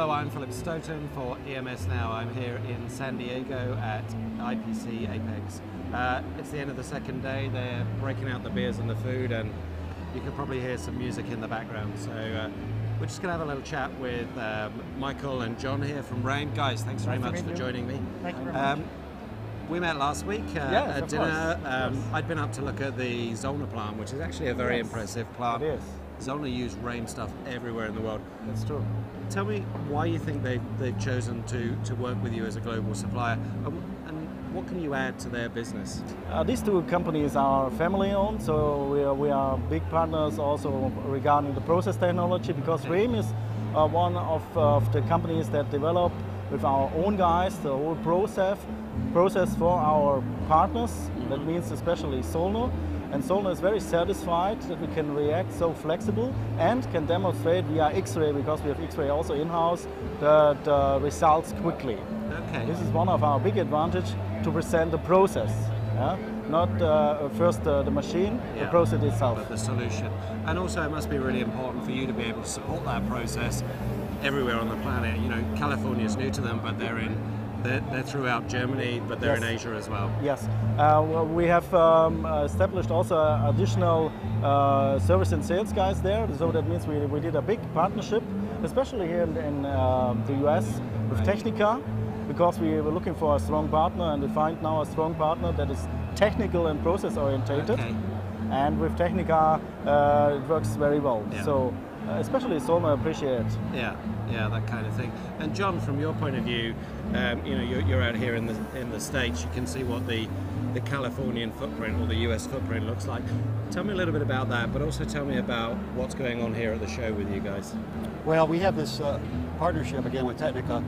Hello, I'm Philip Stoten for EMS Now. I'm here in San Diego at IPC Apex. It's the end of the second day. They're breaking out the beers and the food, and you can probably hear some music in the background. So we're just going to have a little chat with Michael and John here from Rehm. Guys, thanks very much for joining me. Thank you very much. We met last week at dinner. I'd been up to look at the Zollner plant, which is actually a very impressive plant. It is. Zollner use Rehm stuff everywhere in the world. That's true. Tell me why you think they've chosen to work with you as a global supplier, and what can you add to their business? These two companies are family-owned, so we are big partners also regarding the process technology, because Rehm is one of the companies that develop with our own guys the whole process for our partners. That means especially Zollner. And Zollner is very satisfied that we can react so flexible and can demonstrate via X-ray, because we have X-ray also in-house, the results quickly. Okay. This is one of our big advantage, to present the process, not first the machine, the process itself. But the solution. And also it must be really important for you to be able to support that process everywhere on the planet. You know, California is new to them, but they're throughout Germany, but they're in Asia as well. Yes, we have established also additional service and sales guys there. So that means we did a big partnership, especially here in the US with Technica, because we were looking for a strong partner, and we find now a strong partner that is technical and process orientated. Okay. And with Technica, it works very well. Yeah. So especially Zollner appreciate it. Yeah, that kind of thing. And John, from your point of view, you know, you're out here in the States. You can see what the Californian footprint or the US footprint looks like. Tell me a little bit about that, but also tell me about what's going on here at the show with you guys. Well, we have this partnership again with Technica.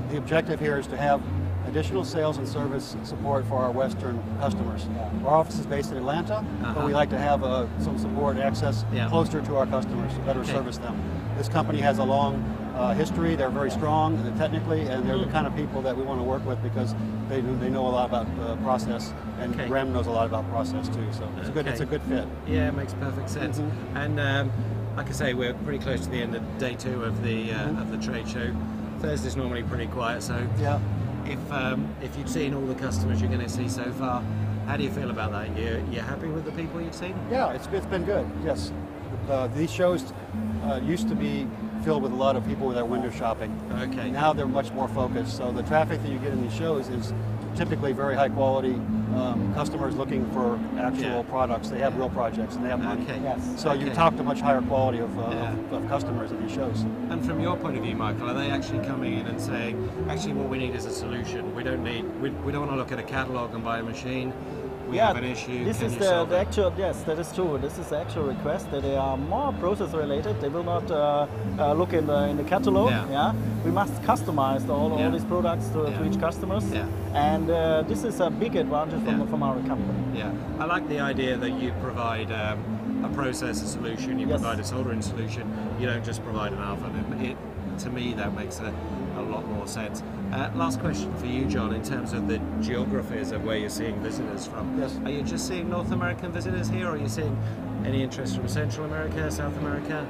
The objective here is to have additional sales and service support for our Western customers. Our office is based in Atlanta, but we like to have some support access closer to our customers to better service them. This company has a long history. They're very strong technically, and they're the kind of people that we want to work with, because they know a lot about process, and Rehm knows a lot about process too. So it's a good fit. Yeah, it makes perfect sense. And like I say, we're pretty close to the end of day 2 of the trade show. Thursday's normally pretty quiet, so if you've seen all the customers you're going to see so far, how do you feel about that? You're happy with the people you've seen? Yeah, it's been good. Yes, these shows used to be filled with a lot of people that are window shopping. Okay. Now they're much more focused. So the traffic that you get in these shows is typically very high quality customers looking for actual products. They have real projects and they have money. So you talk to much higher quality of customers at these shows. And from your point of view, Michael, are they actually coming in and saying, actually what we need is a solution. We don't want to look at a catalog and buy a machine. We have an issue. This is the actual, yes, that is true. This is the actual request, that they are more process related. They will not look in the catalog. We must customize all these products to each customers. And this is a big advantage from our company. Yeah, I like the idea that you provide a process, a solution, you provide a soldering solution, you don't just provide an alpha. To me, that makes a lot more sense. Last question for you, John, in terms of the geographies of where you're seeing visitors from. Yes. Are you just seeing North American visitors here, or are you seeing any interest from Central America, South America?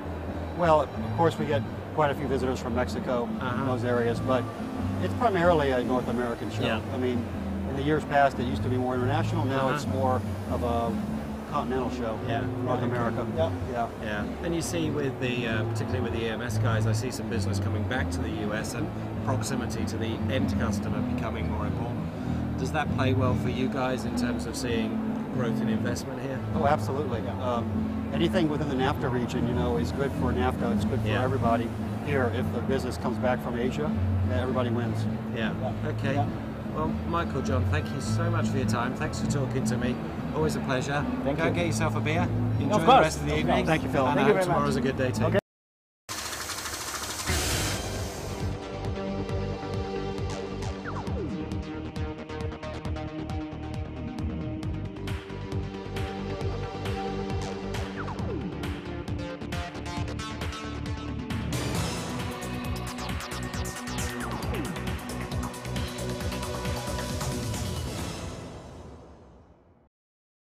Well, of course we get quite a few visitors from Mexico, those areas, but it's primarily a North American show. I mean, in the years past it used to be more international, now it's more of a continental show, North America. Yeah. And you see with the, particularly with the EMS guys, I see some business coming back to the US, and proximity to the end customer becoming more important. Does that play well for you guys in terms of seeing growth in investment here? Oh, absolutely. Anything within the NAFTA region, you know, is good for NAFTA. It's good for everybody here. If the business comes back from Asia, everybody wins. Okay. Well, Michael, John, thank you so much for your time. Thanks for talking to me. Always a pleasure. Go get yourself a beer. Enjoy the rest of the evening. Thank you, Phil. And I hope tomorrow's a good day too.